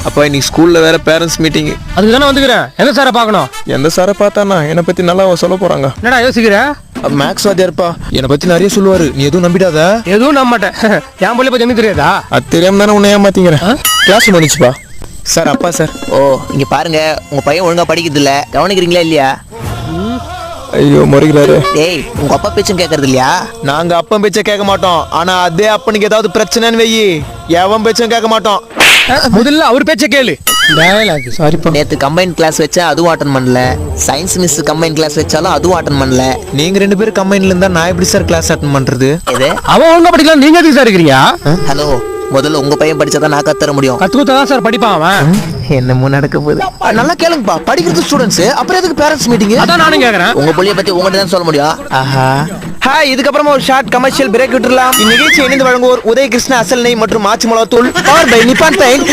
அப்பா இன்னைக்கு ஸ்கூல்ல வேற பேரண்ட்ஸ் மீட்டிங். அதுக்கு தானே வந்துக்கிறேன். எந்த சாரை பார்க்கணும்? எந்த சாரை பார்த்தானா என்னை பத்தி நல்லா சொல்ல போறாங்க. என்னடா யோசிக்கிற? மேக்ஸ் வாத்தியார்ப்பா என்னை பத்தி நிறைய சொல்லுவாரு. நீ எதுவும் நம்பிடாத. எதுவும் நம்ப மாட்டேன். என் பிள்ளை பத்தி எனக்கு தெரியாதா? அது தெரியாம தானே உன்னை ஏமாத்திக்கிறேன். கிளாஸ் முடிச்சுப்பா. சார் அப்பா சார். ஓ இங்க பாருங்க, உங்க பையன் ஒழுங்கா படிக்கிறது இல்ல, கவனிக்கிறீங்களா இல்லையா? ஐயோ முறைகிறாரு. டேய் உங்க அப்பா பேச்சும் கேட்கறது இல்லையா? நாங்க அப்பன் பேச்ச கேட்க மாட்டோம். ஆனா அதே அப்பனுக்கு ஏதாவது பிரச்சனைன்னு வெயி எவன் பேச்சும் கேட்க மாட்டோம். முதல்ல அவர் பேச்ச கேளு. சாரிப்பா. நேத்து கம்பைன் கிளாஸ் வச்சா அதுவும் அட்டன் பண்ணல, சயின்ஸ் மிஸ் கம்பைன் கிளாஸ் வச்சாலும் அதுவும் அட்டன் பண்ணல. நீங்க 2 பேரும் கம்பைன்ல இருந்தா நான் எப்படி சார் கிளாஸ் அட்டன் பண்றது? எது? அவன் ஒழுங்கா படிக்கலாம், நீங்க எதுக்கு சார் இருக்கிறீங்க? ஹலோ, முதல்ல உங்க பையன் படிச்சாதான் நான் கத்துற முடியும். கத்துக்கத்தான் சார் படிப்பான் அவன். என்னமோ நடக்க போகுது. நல்லா கேளுங்கப்பா, படிக்கிறது ஸ்டூடெண்ட்ஸ், அப்புறம் எதுக்கு பேரண்ட்ஸ் மீட்டிங்? அதான் நானும் கேக்குறேன். உங்க புள்ளைய பத்தி உங்ககிட்ட தான் சொல்ல முடியும். ஆஹா. ஹாய், இதுக்கப்புறமா ஒரு ஷார்ட் கமர்ஷியல் பிரேக் விட்டுறலாம். இந்நிகழ்ச்சியை இணைந்து வழங்குவோர் உதய கிருஷ்ணா அசல் நெய் மற்றும் ஆச்சி மிளகாத்தூள் பவர் பை நிப்பான் பெயிண்ட்.